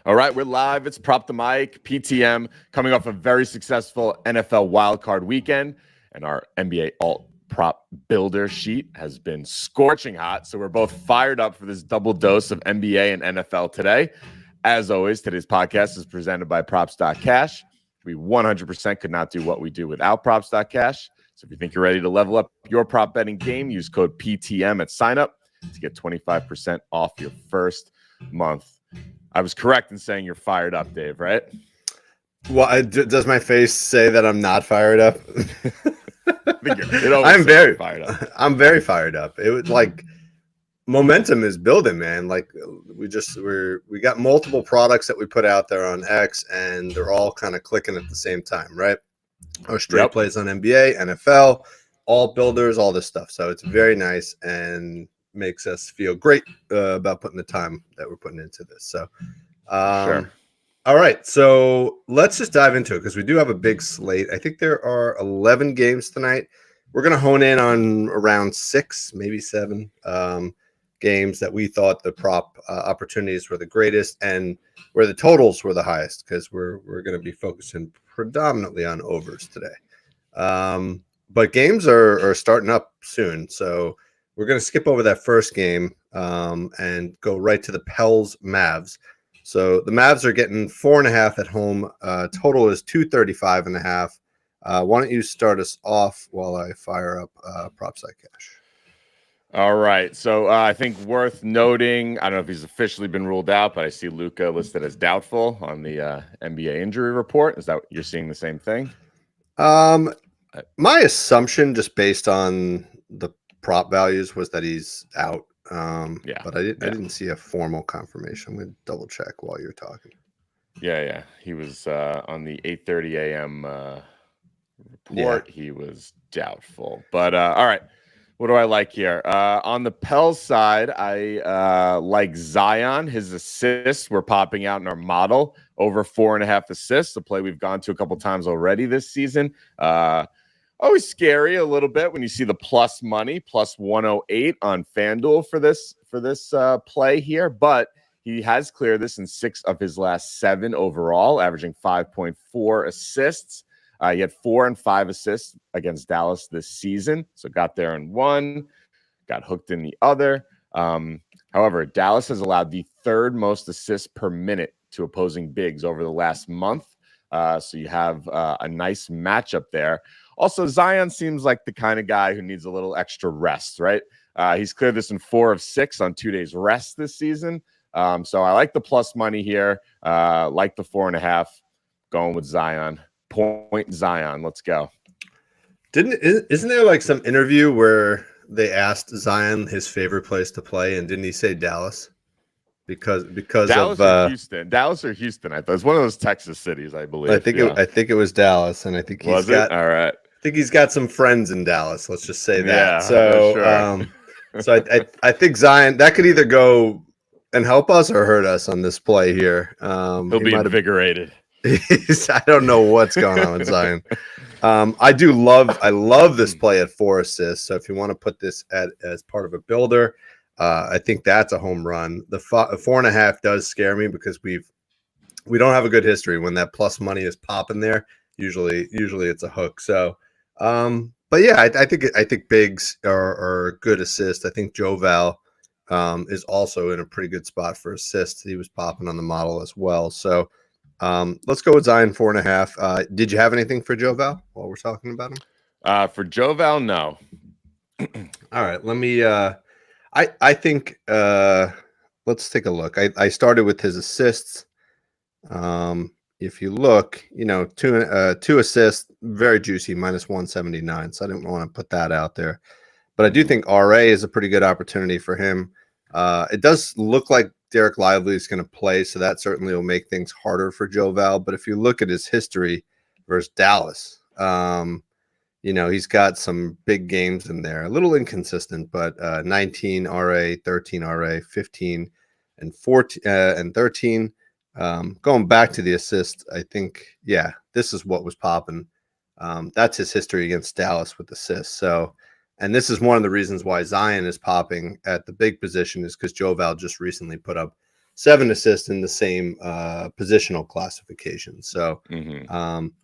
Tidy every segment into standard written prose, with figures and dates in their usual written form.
All right, we're live. It's Prop the Mic, PTM, coming off a very successful NFL wildcard weekend, and our NBA alt prop builder sheet has been scorching hot. So we're both fired up for this double dose of NBA and NFL today. As always, today's podcast is presented by Props.cash. We 100% could not do what we do without Props.cash. So if you think you're ready to level up your prop betting game, use code PTM at signup to get 25% off your first month. I was correct in saying you're fired up, Dave, right? Well, does my face say that I'm not fired up? I'm very fired up. I'm very fired up. It was like momentum is building, man. Like we got multiple products that we put out there on X, and they're all kind of clicking at the same time, right? Our straight plays on NBA, NFL, all builders, all this stuff. So it's very nice and makes us feel great about putting the time that we're putting into this. So, Sure. All right. So let's just dive into it because we do have a big slate. I think there are 11 games tonight. We're going to hone in on around 6, maybe 7 games that we thought the prop opportunities were the greatest and where the totals were the highest because we're going to be focusing predominantly on overs today. But games are starting up soon. So we're going to skip over that first game and go right to the Pels Mavs. So the Mavs are getting 4.5 at home. Total is 235.5. Why don't you start us off while I fire up Props.cash? All right. So I think worth noting, I don't know if he's officially been ruled out, but I see Luka listed as doubtful on the NBA injury report. Is that you're seeing the same thing? My assumption, just based on the prop values, was that he's out. But I didn't see a formal confirmation. I'm going to double check while you're talking. Yeah. He was on the 8:30 a.m. report. Yeah. He was doubtful. But all right. What do I like here? On the Pels side, I like Zion. His assists were popping out in our model, over 4.5 assists, a play we've gone to a couple times already this season. Always scary a little bit when you see the plus money, plus 108 on FanDuel for this play here. But he has cleared this in 6 of his last 7 overall, averaging 5.4 assists. He had 4 and 5 assists against Dallas this season. So got there in one, got hooked in the other. However, Dallas has allowed the 3rd most assists per minute to opposing bigs over the last month. So you have a nice matchup there. Also, Zion seems like the kind of guy who needs a little extra rest, right? He's cleared this in 4 of 6 on 2 days rest this season. So I like the plus money here. Like the 4.5, going with Zion. Point Zion. Let's go. Isn't there like some interview where they asked Zion his favorite place to play, and didn't he say Dallas? Because Dallas of or Houston. Dallas or Houston. I thought it's one of those Texas cities, I believe. I think it was Dallas, and I think all right. I think he's got some friends in Dallas. Let's just say that. Yeah, so, sure. So I think Zion that could either go and help us or hurt us on this play here. He'll be invigorated. I don't know what's going on with Zion. I love this play at 4 assists. So if you want to put this as part of a builder, I think that's a home run. The 4.5 does scare me because we don't have a good history when that plus money is popping there. Usually it's a hook. So, but yeah, I think bigs are a good assist. I think Joe Val is also in a pretty good spot for assists. He was popping on the model as well. So let's go with Zion 4.5. Did you have anything for Joe Val while we're talking about him? For Joe Val, no. All right, let me. I think let's take a look. I started with his assists. If you look, 2 assists, very juicy, minus 179. So I didn't want to put that out there, but I do think RA is a pretty good opportunity for him. It does look like Derek Lively is going to play, so that certainly will make things harder for Joe Val. But if you look at his history versus Dallas, he's got some big games in there. A little inconsistent, but 19 RA, 13 RA, 15 and 14 and 13. Going back to the assist, I think, this is what was popping. That's his history against Dallas with assists. So, and this is one of the reasons why Zion is popping at the big position is because Joe Val just recently put up 7 assists in the same positional classification. So,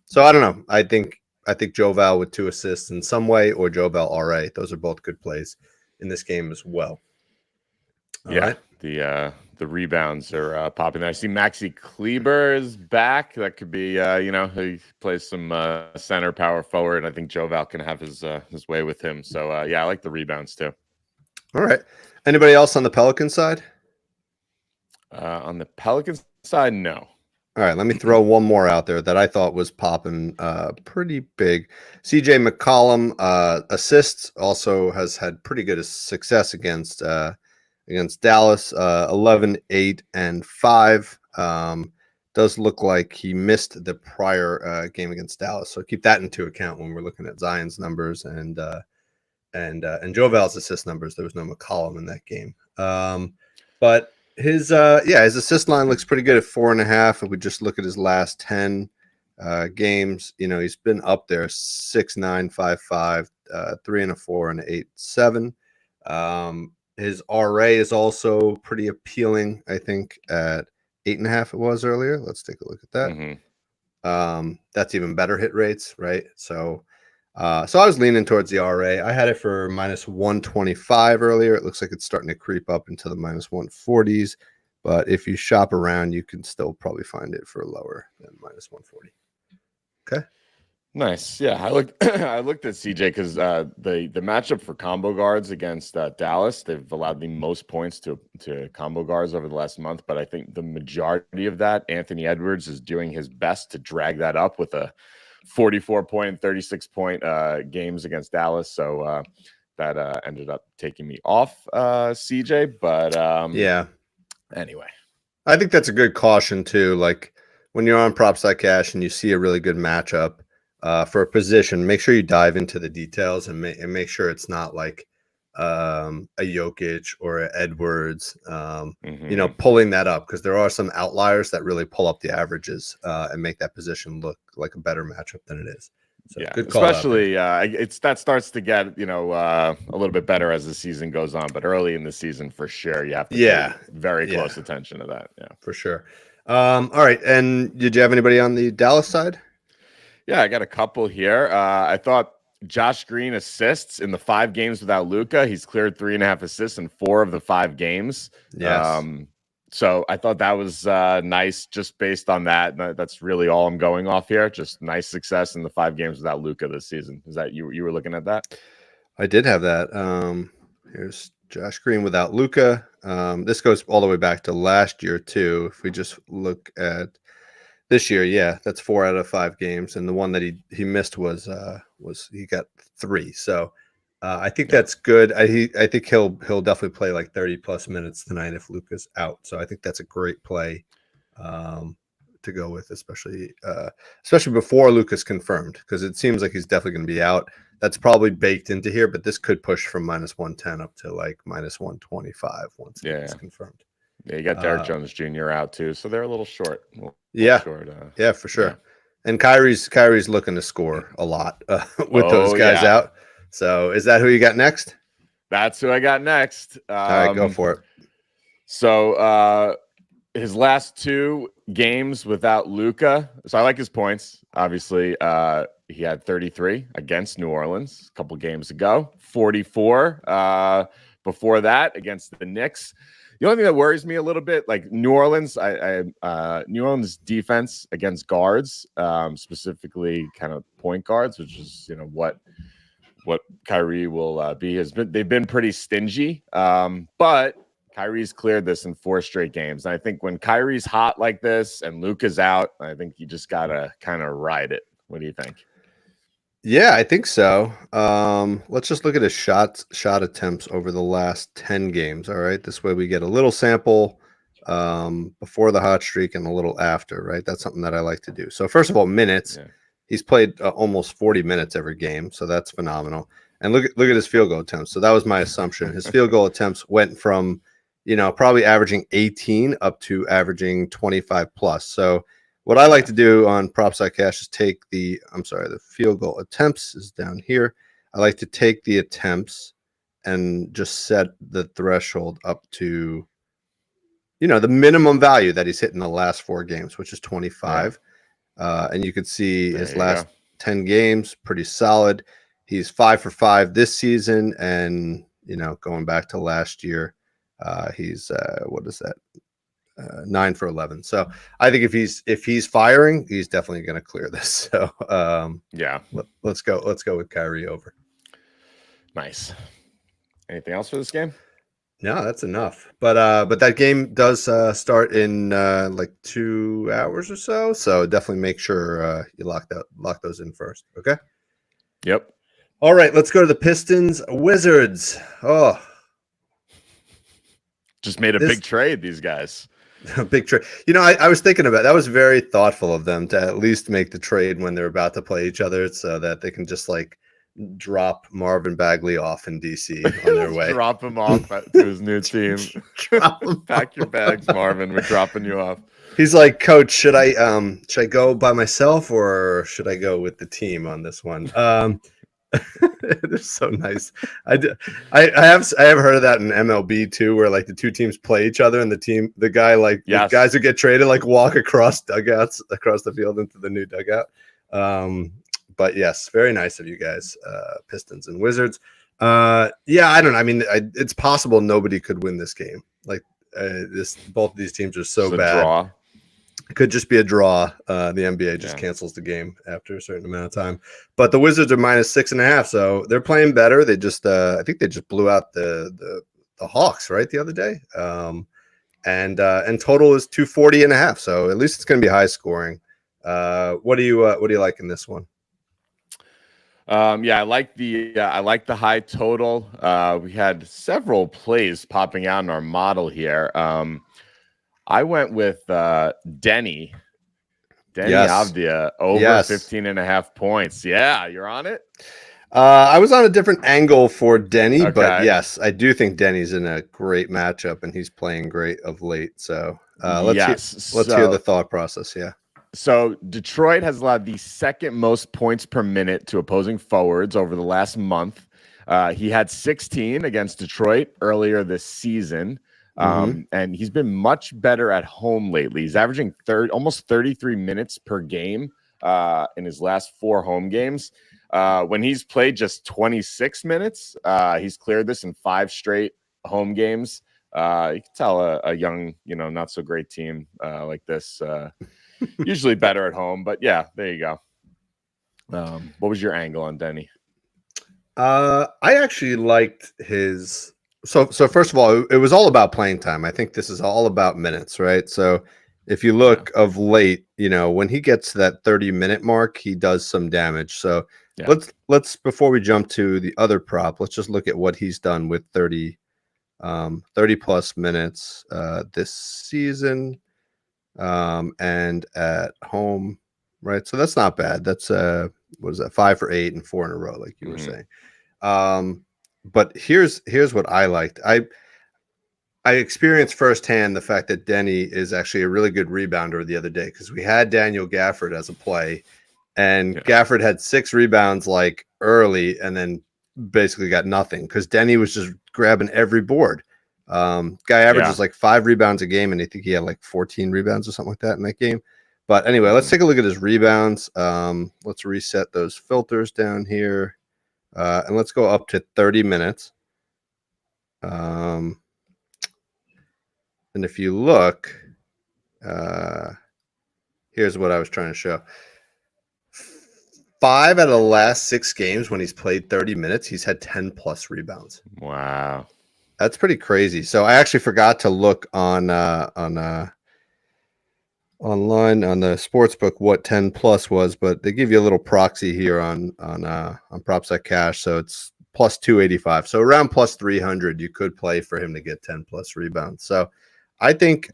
so I don't know. I think Joval with 2 assists in some way, or Joval RA. Those are both good plays in this game as well. All right. The rebounds are popping. I see Maxi Kleber is back. That could be he plays some center power forward. I think Joval can have his way with him. So I like the rebounds too. All right. Anybody else on the Pelican side? On the Pelicans side, no. All right, let me throw one more out there that I thought was popping pretty big. CJ McCollum assists, also has had pretty good success against Dallas, 11, 8, and 5. Does look like he missed the prior game against Dallas, so keep that into account when we're looking at Zion's numbers and Joval's assist numbers. There was no McCollum in that game, but his assist line looks pretty good at 4.5. If we just look at his last 10 games, he's been up there 6, 9, 5, 5, 3 and a 4 and 8, 7. His RA is also pretty appealing, I think, at 8.5 it was earlier. Let's take a look at that. That's even better hit rates, right? So I was leaning towards the RA. I had it for -125 earlier. It looks like it's starting to creep up into the -140s. But if you shop around, you can still probably find it for lower than -140. Okay. Nice. Yeah, I looked at CJ because the matchup for combo guards against Dallas, they've allowed the most points to combo guards over the last month. But I think the majority of that, Anthony Edwards is doing his best to drag that up with a 44-point, 36-point games against Dallas. So that ended up taking me off CJ. But anyway, I think that's a good caution too. Like when you're on PropSci and you see a really good matchup for a position, make sure you dive into the details and make sure it's not like a Jokic or a Edwards, pulling that up, because there are some outliers that really pull up the averages and make that position look like a better matchup than it is. So yeah, good call, especially that starts to get a little bit better as the season goes on, but early in the season for sure you have to pay very close attention to that. Yeah, for sure. All right, and did you have anybody on the Dallas side? Yeah, I got a couple here. I thought Josh Green assists in the 5 games without Luka. He's cleared 3.5 assists in 4 of the 5 games. Yes. So I thought that was nice just based on that. That's really all I'm going off here. Just nice success in the 5 games without Luka this season. Is that you were looking at that? I did have that. Here's Josh Green without Luka. This goes all the way back to last year too. If we just look at this year, that's 4 out of 5 games, and the one that he missed was he got 3. So I think that's good. I think he'll definitely play like 30+ minutes tonight if Luka's out. So I think that's a great play to go with, especially before Luka's confirmed, because it seems like he's definitely going to be out. That's probably baked into here, but this could push from -110 up to like -125 once it's confirmed. Yeah, you got Derek Jones Jr. out too, so they're a little short. Yeah, for sure. Yeah. And Kyrie's looking to score a lot with those guys out. So is that who you got next? That's who I got next. All right, go for it. So his last 2 games without Luka. So I like his points. Obviously, he had 33 against New Orleans a couple games ago, 44 before that against the Knicks. The only thing that worries me a little bit, like New Orleans, New Orleans defense against guards, specifically kind of point guards, which is what Kyrie will be. They've been pretty stingy, but Kyrie's cleared this in 4 straight games. And I think when Kyrie's hot like this and Luka's out, I think you just gotta kind of ride it. What do you think? Yeah, I think so. Let's just look at his shot attempts over the last 10 games. All right. This way we get a little sample before the hot streak and a little after, right? That's something that I like to do. So first of all, minutes. Yeah. He's played almost 40 minutes every game, so that's phenomenal. And look at his field goal attempts. So that was my assumption. His field goal attempts went from, probably averaging 18 up to averaging 25+. So what I like to do on PropSci Cash is take the field goal attempts is down here. I like to take the attempts and just set the threshold up to the minimum value that he's hit in the last 4 games, which is 25. And you could see his last 10 games, pretty solid. He's 5 for 5 this season. And, going back to last year, he's, what is that? 9 for 11. So I think if he's firing, he's definitely going to clear this. So let's go with Kyrie over. Nice. Anything else for this game? No, that's enough. But that game does start in like 2 hours or so. So definitely make sure you lock those in first. Okay. Yep. All right, let's go to the Pistons Wizards. Oh, just made a big trade. These guys. A big trade. I was thinking about that. Was very thoughtful of them to at least make the trade when they're about to play each other, so that they can just like drop Marvin Bagley off in DC on their way. Drop him off to his new team. Pack your bags, Marvin. We're dropping you off. He's like, Coach, should I go by myself or should I go with the team on this one? It's so nice. I have heard of that in MLB too, where like the two teams play each other, and the guys who get traded like walk across dugouts across the field into the new dugout. But yes, very nice of you guys, Pistons and Wizards. I don't know. I mean, it's possible nobody could win this game. Like both of these teams are so bad. Draw. It could just be a draw. The NBA just cancels the game after a certain amount of time. But the Wizards are -6.5, so they're playing better. They just, I think they just blew out the Hawks right the other day. And total is 240.5. So at least it's going to be high scoring. What do you like in this one? I like the high total. We had several plays popping out in our model here. I went with Denny Avdia over 15.5 points. Yeah, you're on it. I was on a different angle for Denny, but yes, I do think Denny's in a great matchup and he's playing great of late. So let's hear the thought process. Yeah. So Detroit has allowed the second most points per minute to opposing forwards over the last month. He had 16 against Detroit earlier this season. And he's been much better at home lately. He's averaging almost 33 minutes per game in his last 4 home games. When he's played just 26 minutes, he's cleared this in 5 straight home games. You can tell a young, not so great team like this usually better at home. But yeah, there you go. What was your angle on Denny? I actually liked his. So first of all, it was all about playing time. I think this is all about minutes, right? So if you look of late, when he gets to that 30-minute mark, he does some damage. So let's before we jump to the other prop, let's just look at what he's done with 30 plus minutes this season and at home, right? So that's not bad. That's what is that? 5 for 8 and 4 in a row, like you were saying. But here's what I liked. I experienced firsthand the fact that Denny is actually a really good rebounder the other day, because we had Daniel Gafford as a play, and Gafford had 6 rebounds like early and then basically got nothing because Denny was just grabbing every board. Guy averages like 5 rebounds a game, and I think he had like 14 rebounds or something like that in that game. But anyway, let's take a look at his rebounds. Let's reset those filters down here. And let's go up to 30 minutes. And if you look, here's what I was trying to show. 5 out of the last 6 games when he's played 30 minutes, he's had 10 plus rebounds. Wow. That's pretty crazy. So I actually forgot to look on online on the sportsbook what 10 plus was, but they give you a little proxy here on props.cash, so it's plus 285, so around plus 300 you could play for him to get 10 plus rebounds. So I think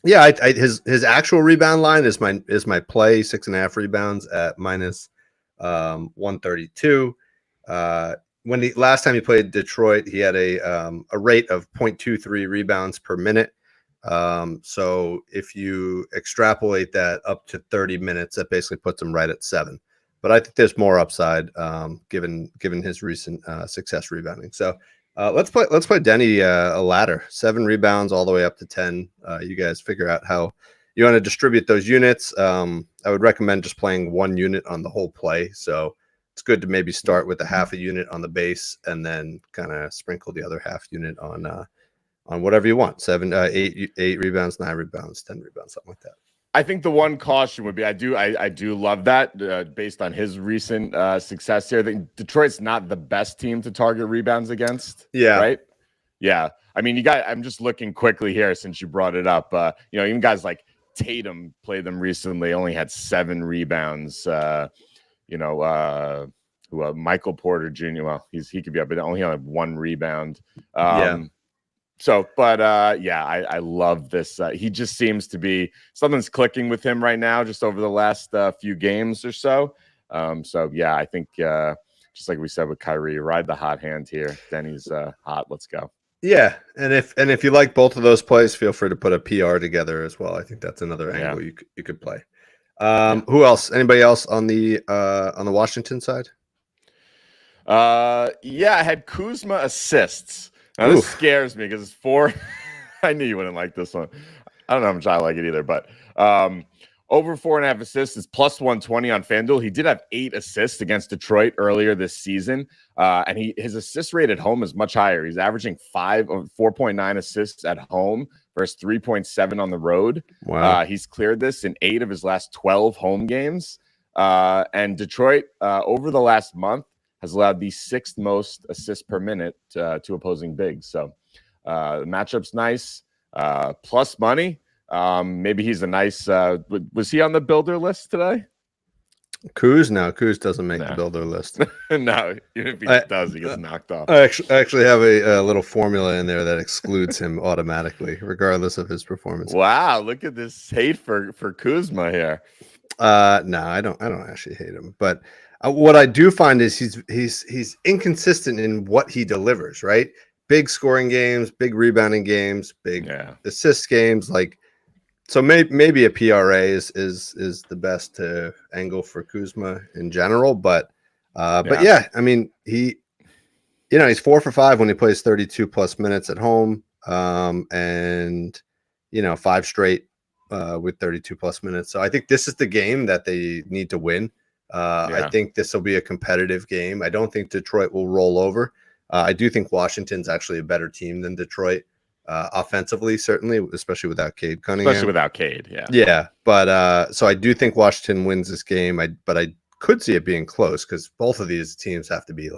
his actual rebound line is my play, 6.5 rebounds at minus 132. When last time he played Detroit, he had a rate of 0.23 rebounds per minute. So if you extrapolate that up to 30 minutes, that basically puts him right at 7. But I think there's more upside given his recent success rebounding. So Let's play Denny a ladder, 7 rebounds all the way up to 10. You guys figure out how you want to distribute those units. I would recommend just playing 1 unit on the whole play. So it's good to maybe start with a half a unit on the base and then kind of sprinkle the other half unit on whatever you want. 8 rebounds, 9 rebounds, 10 rebounds, something like that. I think the one caution would be I do love that based on his recent success here. I think Detroit's not the best team to target rebounds against. Yeah. Right. Yeah. I mean, I'm just looking quickly here since you brought it up. Even guys like Tatum played them recently, only had 7 rebounds. Michael Porter Jr. Well, he could be up, but only had 1 rebound. So, but I love this. He just seems to be something's clicking with him right now, just over the last few games or so. I think just like we said with Kyrie, ride the hot hand here. Denny's hot. Let's go. Yeah, and if you like both of those plays, feel free to put a PR together as well. I think that's another angle you could play. Who else? Anybody else on the Washington side? I had Kuzma assists. Now, this scares me because it's 4. I knew you wouldn't like this one. I don't know how much I like it either, but over 4.5 assists is plus 120 on FanDuel. He did have 8 assists against Detroit earlier this season, and his assist rate at home is much higher. He's averaging 4.9 assists at home versus 3.7 on the road. Wow. He's cleared this in 8 of his last 12 home games. And Detroit, over the last month, has allowed the 6th most assists per minute to opposing bigs. So the matchup's nice. Plus money. Maybe he's a nice. Was he on the builder list today? Kuz? No, Kuz doesn't make the builder list. No, even if he does, he gets knocked off. I actually have a little formula in there that excludes him automatically, regardless of his performance. Wow, look at this hate for Kuzma here. No, I don't actually hate him, but what I do find is he's inconsistent in what he delivers. Right, big scoring games, big rebounding games, big assist games. So maybe a PRA is the best angle for Kuzma in general, but I mean he's 4 for 5 when he plays 32 plus minutes at home, and 5 straight with 32 plus minutes. So I think this is the game that they need to win. I think this will be a competitive game. I don't think Detroit will roll over. I do think Washington's actually a better team than Detroit. Offensively, certainly, especially without Cade Cunningham. Especially without Cade, yeah. But so I do think Washington wins this game. But I could see it being close because both of these teams have to be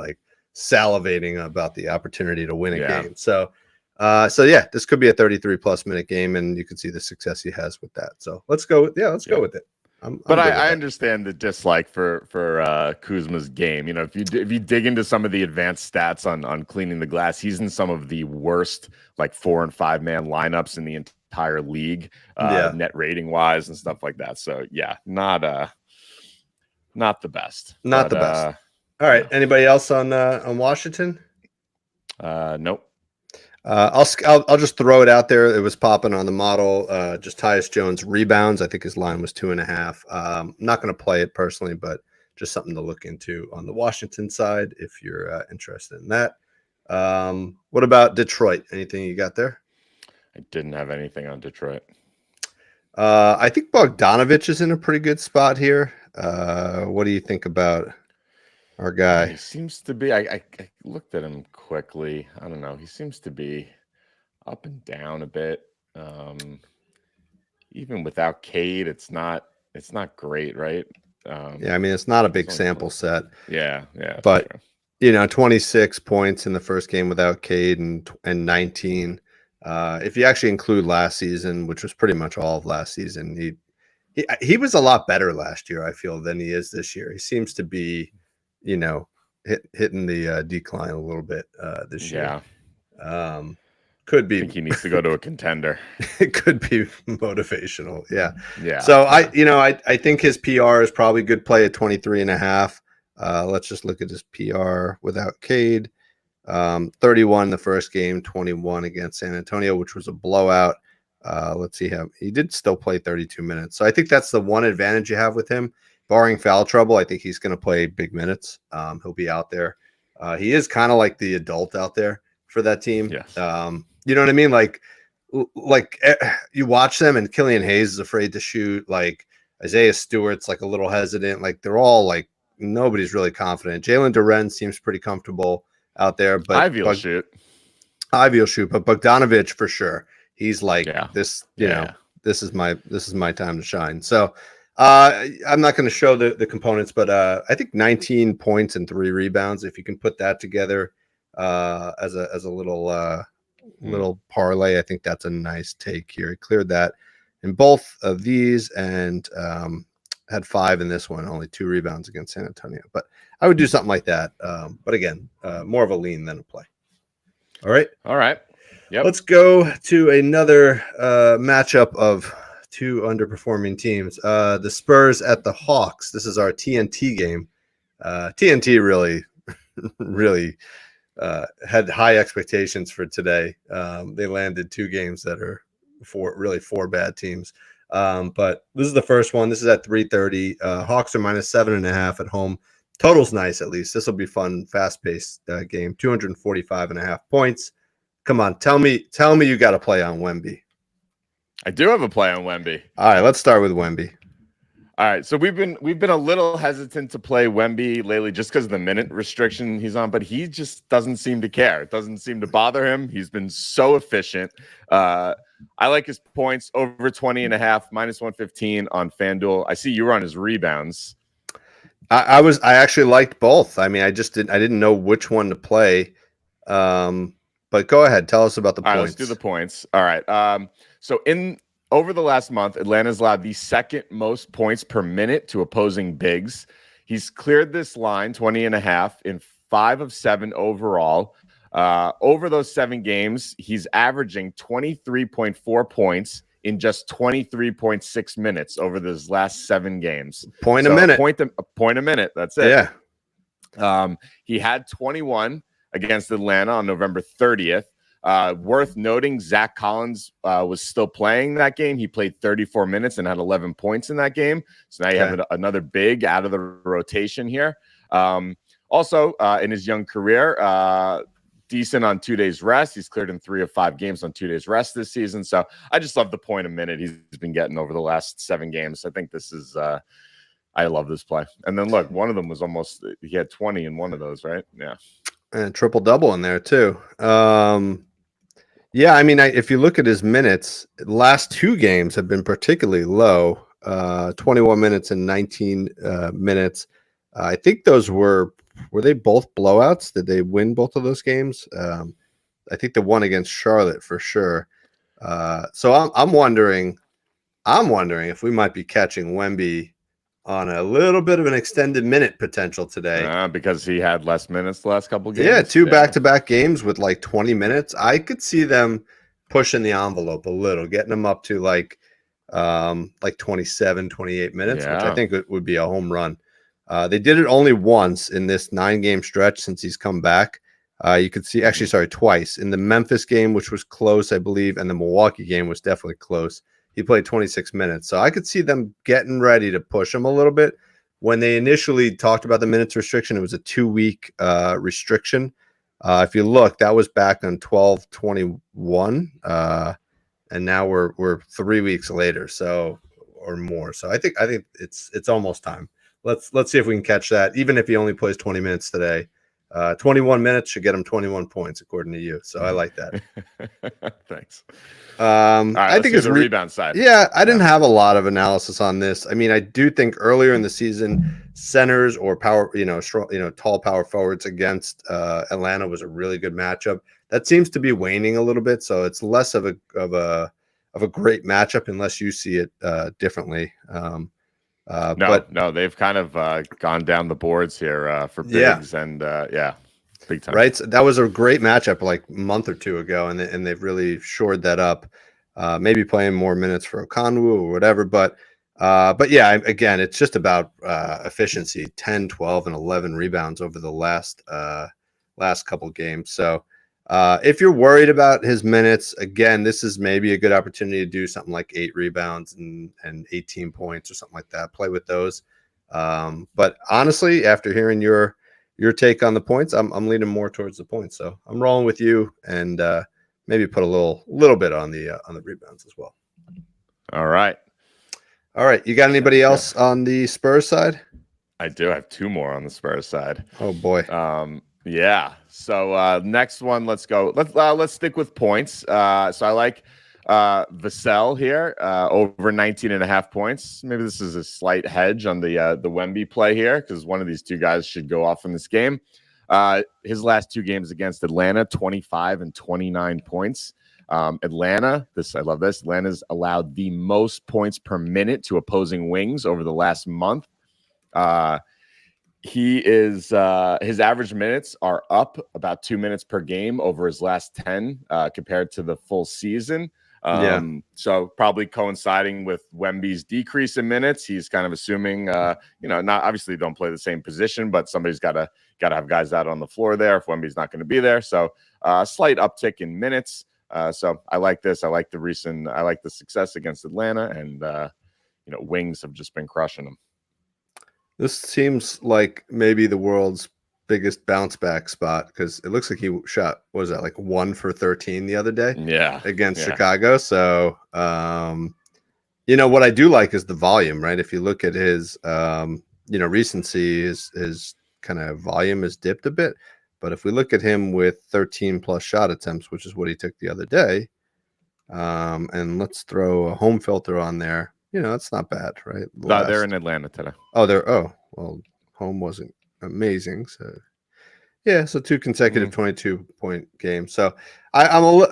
salivating about the opportunity to win a game. So this could be a 33 plus minute game, and you can see the success he has with that. So let's go with it. But I understand the dislike for Kuzma's game. If you dig into some of the advanced stats on cleaning the glass, he's in some of the worst 4 and 5 man lineups in the entire league, net rating wise and stuff like that. So not the best. Not the best. All right. Anybody else on Washington? Nope. I'll just throw it out there. It was popping on the model. Just Tyus Jones rebounds. I think his line was 2.5. I'm not going to play it personally, but just something to look into on the Washington side if you're interested in that. What about Detroit? Anything you got there? I didn't have anything on Detroit. I think Bogdanovich is in a pretty good spot here. What do you think about our guy? He seems to be. I looked at him quickly. I don't know. He seems to be up and down a bit. Even without Cade, it's not great, right? I mean, it's not a big sample set. Yeah. But 26 points in the first game without Cade and 19. If you actually include last season, which was pretty much all of last season, he was a lot better last year, I feel, than he is this year. He seems to be hitting the decline a little bit this year. Could be. I think he needs to go to a contender. It could be motivational. Yeah. So I think his PR is probably good play at 23.5. Let's just look at his PR without Cade. 31 the first game, 21 against San Antonio, which was a blowout. Let's see how he did still play 32 minutes. So I think that's the one advantage you have with him. Barring foul trouble, I think he's going to play big minutes. He'll be out there. He is kind of like the adult out there for that team. Yes. You know what I mean? Like you watch them, and Killian Hayes is afraid to shoot. Like Isaiah Stewart's like a little hesitant. Like they're all like nobody's really confident. Jalen Duren seems pretty comfortable out there, but Ivy will shoot. Ivy will shoot, but Bogdanovich for sure. He's like this. You know, this is my time to shine. So I'm not going to show the components, but I think 19 points and 3 rebounds. If you can put that together as a little parlay, I think that's a nice take here. He cleared that in both of these and had 5 in this one, only 2 rebounds against San Antonio. But I would do something like that. But again, more of a lean than a play. All right. Yep. Let's go to another matchup of 2 underperforming teams. The Spurs at the Hawks. This is our TNT game. TNT really had high expectations for today. They landed 2 games that are 4 bad teams. But this is the first one. This is at 3:30. Hawks are -7.5 at home. Total's nice, at least. This will be fun, fast-paced game. 245.5 points. Come on, tell me you got to play on Wemby. I do have a play on Wemby. All right, let's start with Wemby. All right, so we've been a little hesitant to play Wemby lately just because of the minute restriction he's on, but he just doesn't seem to care. It doesn't seem to bother him. He's been so efficient. I like his points over 20.5, -115 on FanDuel. I see you were on his rebounds. I actually liked both. I mean, I didn't know which one to play. But go ahead, tell us about the points. All right, let's do the points. All right. So over the last month, Atlanta's allowed the 2nd most points per minute to opposing bigs. He's cleared this line, 20.5, in 5 of 7 overall. Over those 7 games, he's averaging 23.4 points in just 23.6 minutes over those last 7 games. A point a minute. That's it. Yeah. He had 21 against Atlanta on November 30th. Worth noting, Zach Collins was still playing that game. He played 34 minutes and had 11 points in that game. So now you have another big out of the rotation here. Also, in his young career, decent on 2 days rest. He's cleared in 3 of 5 games on 2 days rest this season. So I just love the point a minute he's been getting over the last 7 games. I think this is I love this play. And then look, one of them was he had 20 in one of those, right? Yeah. And triple-double in there too. Yeah, I mean, if you look at his minutes, the last 2 games have been particularly low. 21 minutes and 19 minutes. I think those were they both blowouts? Did they win both of those games? I think the one against Charlotte for sure. So I'm wondering if we might be catching Wemby on a little bit of an extended minute potential today. Because he had less minutes the last couple games. Yeah, 2 back-to-back games with like 20 minutes. I could see them pushing the envelope a little, getting them up to like 27, 28 minutes, which I think would be a home run. They did it only once in this 9-game stretch since he's come back. You could see, twice. In the Memphis game, which was close, I believe, and the Milwaukee game was definitely close. He played 26 minutes. So I could see them getting ready to push him a little bit. When they initially talked about the minutes restriction, it was a 2-week restriction. If you look, that was back on 12/21. And now we're 3 weeks later, so or more. So I think it's almost time. Let's see if we can catch that, even if he only plays 20 minutes today. 21 minutes should get him 21 points, according to you. So I like that. Thanks. All right, I think it's the rebound side. Yeah, I didn't have a lot of analysis on this. I mean, I do think earlier in the season, centers or power, tall power forwards against Atlanta was a really good matchup. That seems to be waning a little bit, so it's less of a great matchup unless you see it differently. No, they've kind of gone down the boards here for bigs and big time. Right, so that was a great matchup like a month or 2 ago, and they've really shored that up. Maybe playing more minutes for Okongwu or whatever, but yeah, again, it's just about efficiency. 10, 12, and 11 rebounds over the last couple games. So if you're worried about his minutes, again, this is maybe a good opportunity to do something like 8 rebounds and 18 points or something like that. Play with those. But honestly, after hearing your your take on the points. I'm leaning more towards the points, so I'm rolling with you, and maybe put a little bit on the rebounds as well. All right. You got anybody else on the Spurs side? I do. I have two more on the Spurs side. Oh boy. Yeah. So next one, let's go. Let's stick with points. So I like Vassell here, over 19.5 points. Maybe this is a slight hedge on the Wemby play here, because one of these two guys should go off in this game. His last two games against Atlanta, 25 and 29 points. Atlanta, I love this. Atlanta's allowed the most points per minute to opposing wings over the last month. He is his average minutes are up about 2 minutes per game over his last 10 compared to the full season. So probably coinciding with Wemby's decrease in minutes. He's kind of assuming, not obviously don't play the same position, but somebody's got to have guys out on the floor there if Wemby's not going to be there. So slight uptick in minutes. So I like this. I like the success against Atlanta, and wings have just been crushing them. This seems like maybe the world's biggest bounce back spot, because it looks like he shot, what was that, like 1 for 13 the other day? Yeah. Against Chicago. So, what I do like is the volume, right? If you look at his, recency, his kind of volume has dipped a bit. But if we look at him with 13 plus shot attempts, which is what he took the other day, and let's throw a home filter on there, that's not bad, right? No, they're in Atlanta today. Well, home wasn't amazing. So 2 consecutive 22-point games. So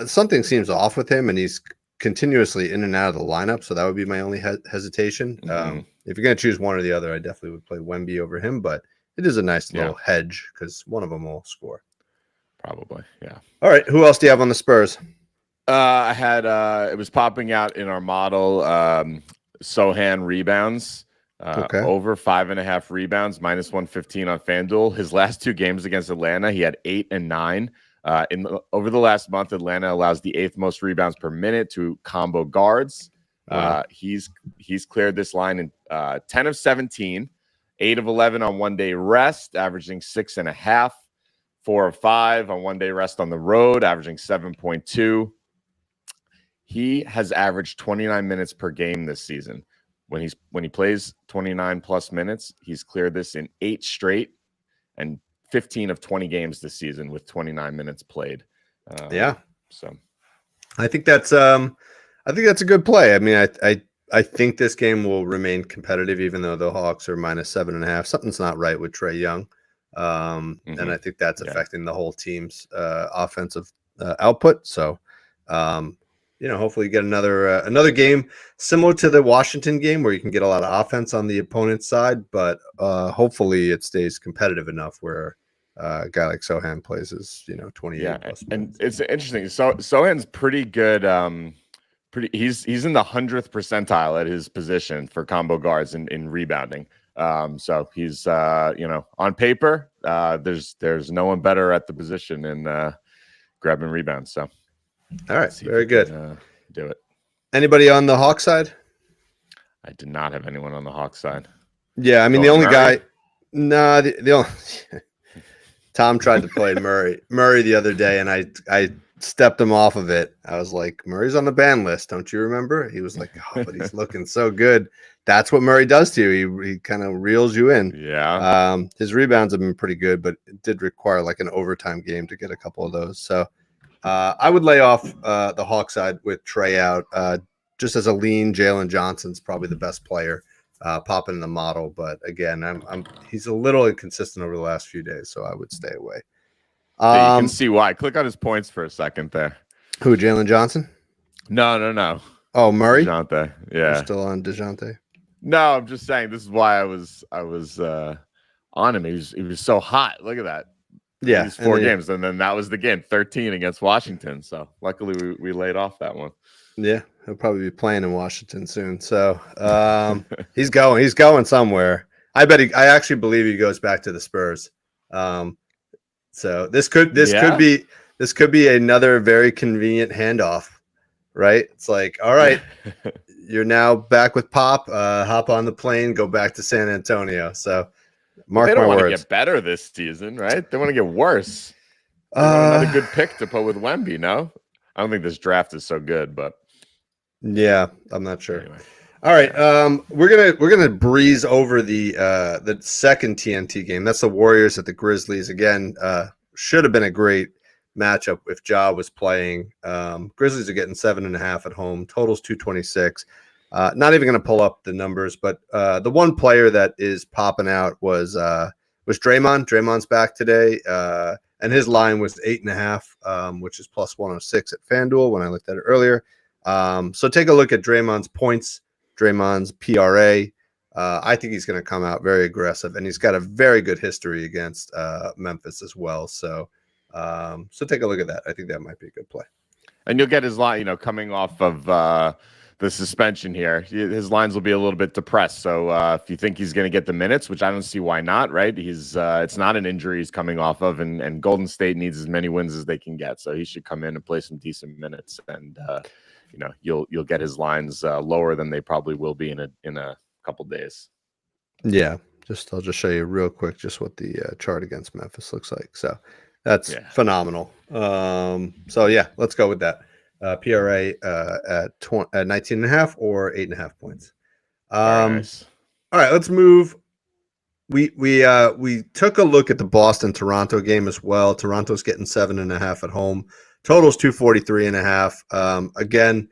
something seems off with him, and he's continuously in and out of the lineup. So that would be my only hesitation. If you're going to choose one or the other, I definitely would play Wemby over him, but it is a nice little hedge because one of them will score. Probably, yeah. All right, who else do you have on the Spurs? I had it was popping out in our model. Sohan rebounds, over 5.5 rebounds, minus 115 on FanDuel. His last 2 games against Atlanta, he had 8 and 9. Over the last month, Atlanta allows the 8th most rebounds per minute to combo guards. Wow. He's cleared this line in 10 of 17, 8 of 11 on 1-day rest, averaging 6.5, 4 of 5 on 1-day rest on the road, averaging 7.2. He has averaged 29 minutes per game this season. When he plays 29 plus minutes, he's cleared this in 8 straight and 15 of 20 games this season with 29 minutes played. So I think that's a good play. I mean, I think this game will remain competitive, even though the Hawks are minus 7.5. Something's not right with Trae Young. And I think that's affecting the whole team's offensive output. So, hopefully you get another game similar to the Washington game where you can get a lot of offense on the opponent's side, but hopefully it stays competitive enough where a guy like Sohan plays his 28 plus minutes. And it's interesting. So Sohan's pretty good. He's in the 100th percentile at his position for combo guards in rebounding. So he's on paper, there's no one better at the position in grabbing rebounds. So all right, very good. Do it. Anybody on the Hawks side? I did not have anyone on the Hawks side. Yeah, I mean the only guy. No, the only Tom tried to play Murray the other day, and I stepped him off of it. I was like, Murray's on the ban list, don't you remember? He was like, oh, but he's looking so good. That's what Murray does to you. He kind of reels you in. Yeah. His rebounds have been pretty good, but it did require like an overtime game to get a couple of those. So I would lay off the Hawk side with Trae out. Just as a lean, Jalen Johnson's probably the best player popping in the model. But again, he's a little inconsistent over the last few days, so I would stay away. You can see why. Click on his points for a second there. Who, Jalen Johnson? No. Oh, Murray? DeJounte. Yeah. You're still on DeJounte? No, I'm just saying this is why I was on him. He was so hot. Look at that. Yeah. These 4 games, and then that was the game, 13 against Washington. So luckily we laid off that one. Yeah, he'll probably be playing in Washington soon. So he's going somewhere. I actually believe he goes back to the Spurs. So this could be another very convenient handoff, right? It's like, all right, you're now back with Pop. Hop on the plane, go back to San Antonio. So Mark they don't my want to words. get better this season, right? They want to get worse. They want another good pick to put with Wemby. No, I don't think this draft is so good, but yeah, I'm not sure. anyway. All right, we're gonna breeze over the second TNT game. That's the Warriors at the Grizzlies. Again, should have been a great matchup if Ja was playing. Grizzlies are getting 7.5 at home. Totals 226. Not even going to pull up the numbers, but the one player that is popping out was Draymond. Draymond's back today, and his line was 8.5, which is plus 106 at FanDuel when I looked at it earlier. So take a look at Draymond's points, Draymond's PRA. I think he's going to come out very aggressive, and he's got a very good history against Memphis as well. So take a look at that. I think that might be a good play. And you'll get his line, coming off of the suspension here. His lines will be a little bit depressed. So if you think he's going to get the minutes, which I don't see why not, right? He's it's not an injury he's coming off of, and Golden State needs as many wins as they can get. So he should come in and play some decent minutes, and you'll get his lines lower than they probably will be in a couple days. Yeah, I'll just show you real quick just what the chart against Memphis looks like. So that's phenomenal. So yeah, let's go with that. PRA at 19.5 or 8.5 points. Nice. All right, let's move. We took a look at the Boston Toronto game as well. Toronto's getting 7.5 at home. Totals 243.5. Again,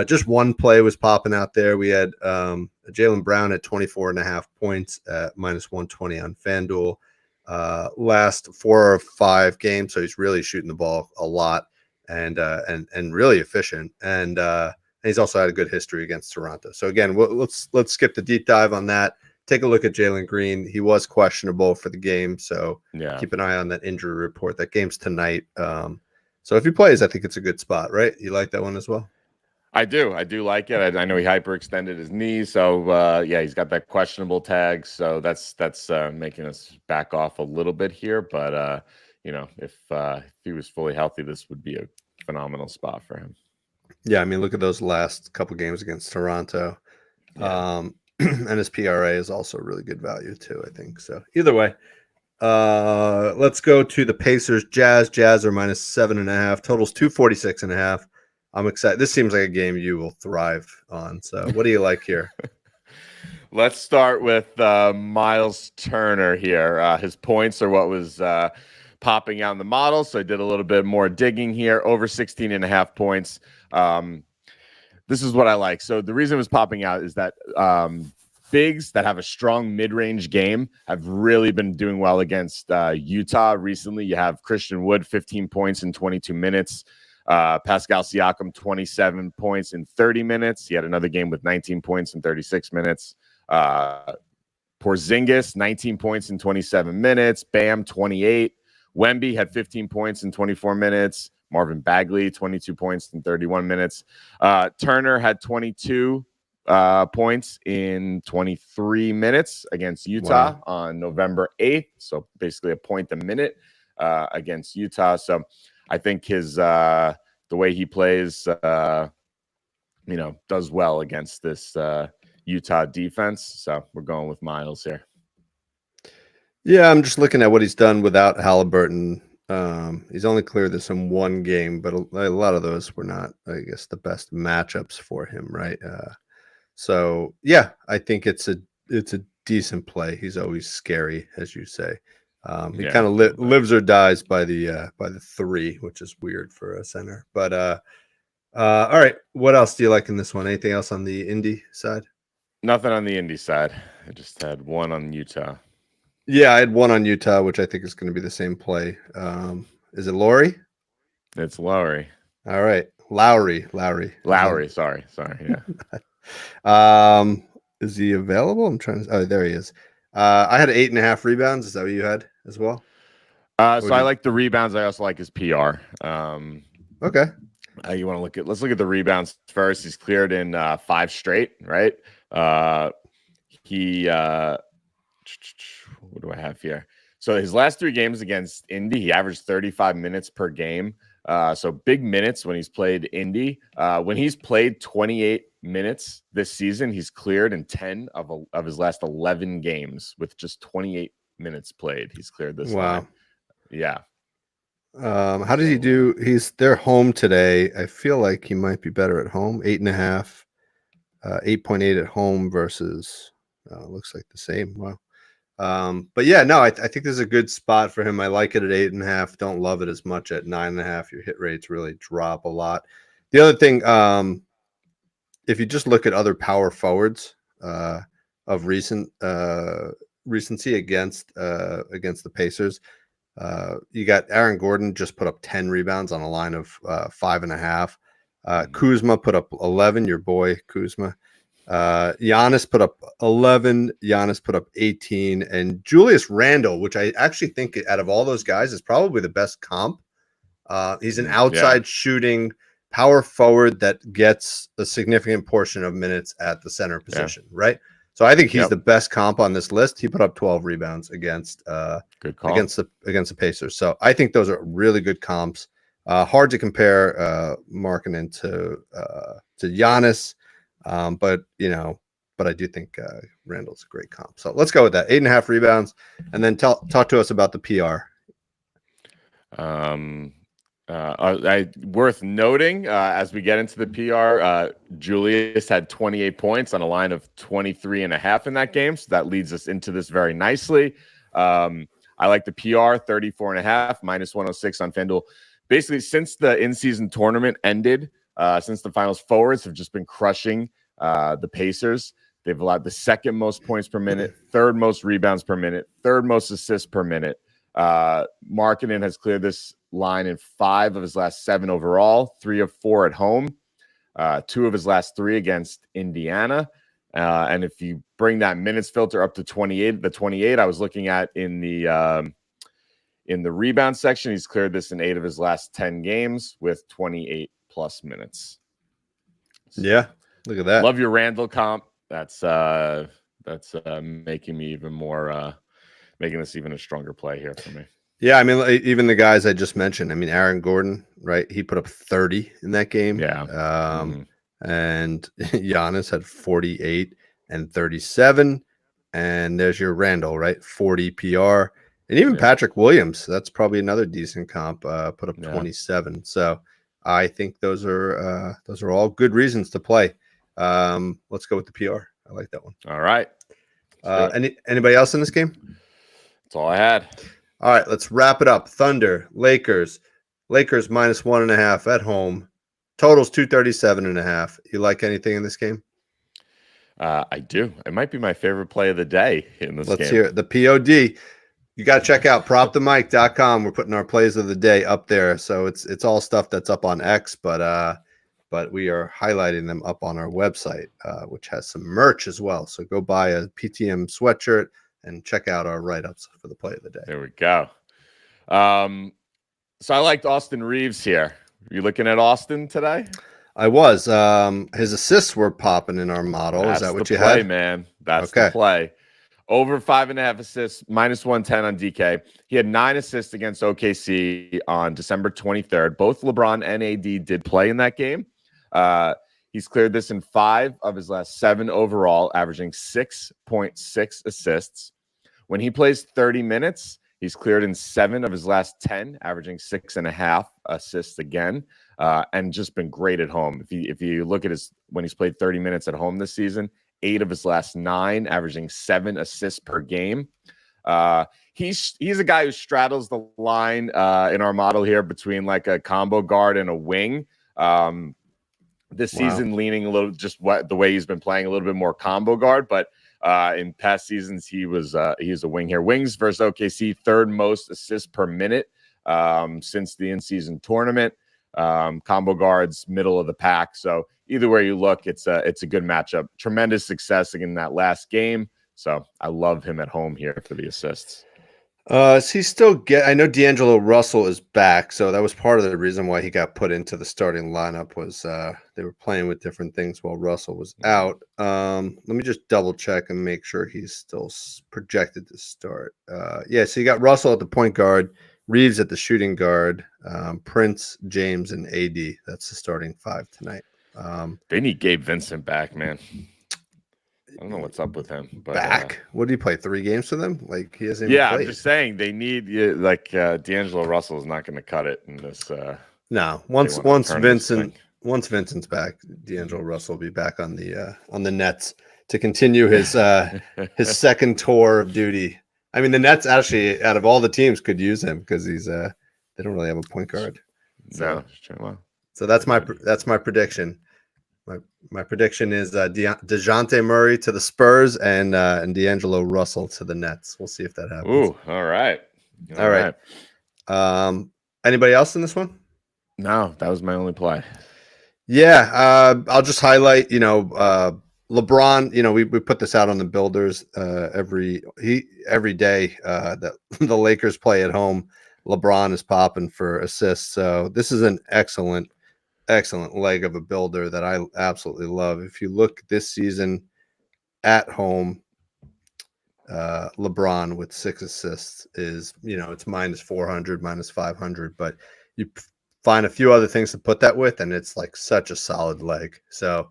just one play was popping out there. We had Jaylen Brown at 24.5 points at minus 120 on FanDuel. Last 4 or 5 games, so he's really shooting the ball a lot and really efficient. And he's also had a good history against Toronto. So again, let's skip the deep dive on that. Take a look at Jalen Green. He was questionable for the game, so keep an eye on that injury report. That game's tonight. So if he plays, I think it's a good spot, right? You like that one as well? I do like it. I know he hyperextended his knee, so he's got that questionable tag. So that's making us back off a little bit here. But if he was fully healthy, this would be a phenomenal spot for him. Yeah, I mean, look at those last couple games against Toronto, and his PRA is also really good value too, I think. So either way, let's go to the Pacers. Jazz are minus 7.5. Totals 246.5. I'm excited. This seems like a game you will thrive on. So what do you like here? Let's start with Miles Turner here. His points are what was popping out in the model. So I did a little bit more digging here. Over 16.5 points. This is what I like. So the reason it was popping out is that bigs that have a strong mid-range game have really been doing well against Utah recently. You have Christian Wood, 15 points in 22 minutes. Pascal Siakam, 27 points in 30 minutes. He had another game with 19 points in 36 minutes. Porzingis, 19 points in 27 minutes. Bam, 28. Wemby had 15 points in 24 minutes. Marvin Bagley, 22 points in 31 minutes. Turner had 22 points in 23 minutes against Utah on November 8th. So basically a point a minute against Utah. So I think his the way he plays, does well against this Utah defense. So we're going with Miles here. Yeah, I'm just looking at what he's done without Halliburton. He's only cleared this in one game, but a lot of those were not, I guess, the best matchups for him, right? So yeah, I think it's a decent play. He's always scary, as you say. He kind of lives or dies by the 3, which is weird for a center. But all right, what else do you like in this one? Anything else on the Indy side? Nothing on the Indy side. I just had one on Utah. Yeah, I had one on Utah, which I think is going to be the same play. Is it Lowry? It's Lowry. All right, Lowry. Sorry. Yeah. Is he available? I'm trying to. Oh, there he is. I had 8.5 rebounds. Is that what you had as well? So I like the rebounds. I also like his PR. Okay. Let's look at the rebounds first. He's cleared in 5 straight, right? What do I have here? So his last 3 games against Indy, he averaged 35 minutes per game. So big minutes when he's played Indy. When he's played 28 minutes this season, he's cleared in 10 of his last 11 games with just 28 minutes played. He's cleared this line. Yeah. How does he do? They're home today. I feel like he might be better at home. 8.5, 8.8 at home versus looks like the same. Wow. But yeah, no, I think this is a good spot for him. I like it at 8.5. Don't love it as much at 9.5. Your hit rates really drop a lot. The other thing, if you just look at other power forwards of recency against the Pacers, you got Aaron Gordon just put up 10 rebounds on a line of 5.5. Kuzma put up 11. Your boy Kuzma. Giannis put up 11. Giannis put up 18. And Julius Randle, which I actually think out of all those guys is probably the best comp. He's an outside shooting power forward that gets a significant portion of minutes at the center position, right? So I think he's the best comp on this list. He put up 12 rebounds against against the Pacers. So I think those are really good comps. Hard to compare Markkanen to Giannis. But I do think Randall's a great comp. So let's go with that. 8.5 rebounds, and then talk to us about the PR. Worth noting as we get into the PR, Julius had 28 points on a line of 23.5 in that game. So that leads us into this very nicely. I like the PR 34.5 minus 106 on FanDuel. Basically, since the in-season tournament ended, since the finals, forwards have just been crushing the Pacers. They've allowed the second most points per minute, third most rebounds per minute, third most assists per minute. Markkanen has cleared this line in 5 of his last 7 overall, 3 of 4 at home, 2 of his last 3 against Indiana. And if you bring that minutes filter up to 28, the 28 I was looking at in the rebound section, he's cleared this in 8 of his last 10 games with 28 plus minutes. Yeah, look at that. Love your Randall comp. That's making me even more making this even a stronger play here for me. Yeah, I mean, even the guys I just mentioned. I mean, Aaron Gordon, right? He put up 30 in that game. Yeah. And Giannis had 48 and 37. And there's your Randall, right? 40 PR. And even Patrick Williams, that's probably another decent comp, put up 27. So I think those are all good reasons to play. Let's go with the PR. I like that one. All right. Anybody else in this game? That's all I had. All right, let's wrap it up. Thunder, Lakers. Lakers minus 1.5 at home. Totals 237.5. You like anything in this game? I do. It might be my favorite play of the day in this game. Let's hear it. The POD. You got to check out propthemic.com. We're putting our plays of the day up there. So it's all stuff that's up on X, but we are highlighting them up on our website, which has some merch as well. So go buy a PTM sweatshirt and check out our write-ups for the play of the day. There we go. So I liked Austin Reeves here. You looking at Austin today? I was. His assists were popping in our model. Is that what you had? That's man. That's the play. Over 5.5 assists, minus 110 on DK. He had 9 assists against OKC on December 23rd. Both LeBron and AD did play in that game. He's cleared this in 5 of his last 7 overall, averaging 6.6 assists. When he plays 30 minutes, he's cleared in 7 of his last 10, averaging 6.5 assists again, and just been great at home. If you look at when he's played 30 minutes at home this season, 8 of his last 9, averaging 7 assists per game. He's a guy who straddles the line in our model here between like a combo guard and a wing. This season, leaning a little the way he's been playing a little bit more combo guard, but in past seasons he's a wing here. Wings versus OKC, 3rd most assists per minute since the in-season tournament. Combo guards, middle of the pack. So either way you look, it's a good matchup. Tremendous success in that last game. So I love him at home here for the assists. Is he still I know D'Angelo Russell is back, so that was part of the reason why he got put into the starting lineup was they were playing with different things while Russell was out. Let me just double check and make sure he's still projected to start. So you got Russell at the point guard, Reeves at the shooting guard, Prince, James, and AD. That's the starting 5 tonight. They need Gabe Vincent back, man. I don't know what's up with him. But, back? What did he play? 3 games for them? Like he hasn't even played. I'm just saying they need D'Angelo Russell is not going to cut it in this. No, once Vincent's back, D'Angelo Russell will be back on the Nets to continue his his second tour of duty. I mean, the Nets actually, out of all the teams, could use him because he's they don't really have a point guard. So that's my prediction. My prediction is DeJounte Murray to the Spurs and D'Angelo Russell to the Nets. We'll see if that happens. Ooh, all right. All right. Anybody else in this one? No, that was my only play. Yeah, I'll just highlight, LeBron, we put this out on the builders every day that the Lakers play at home. LeBron is popping for assists. So this is an excellent leg of a builder that I absolutely love. If you look this season at home, LeBron with 6 assists is, it's minus 400, minus 500, but you find a few other things to put that with, and it's like such a solid leg. So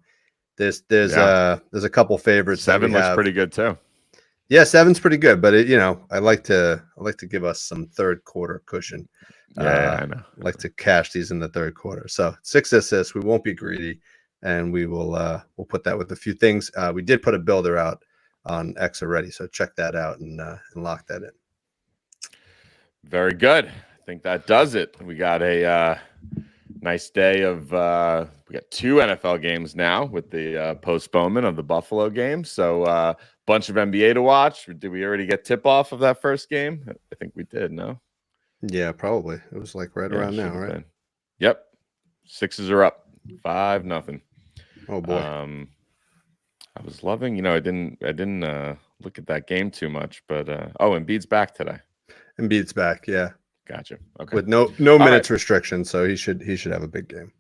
there's a couple favorites. 7 looks pretty good too. Yeah, 7's pretty good, but I like to give us some third quarter cushion. I know. I like to cash these in the third quarter. So 6 assists. We won't be greedy, and we'll put that with a few things. We did put a builder out on X already, so check that out and lock that in. Very good. I think that does it. We got a nice day of we got 2 NFL games now with the postponement of the Buffalo game. So bunch of NBA to watch. Did we already get tip off of that first game? I think we did. No. Yeah, probably. It was like around now, right? Been. Yep. 6s are up. 5-0. Oh boy. I was loving. I didn't look at that game too much, but Embiid's back today. Embiid's back. Yeah. Gotcha. Okay. With no minutes restriction, so he should have a big game.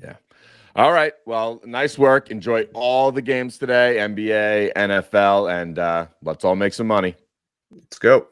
Yeah. All right. Well, nice work. Enjoy all the games today, NBA, NFL, and let's all make some money. Let's go.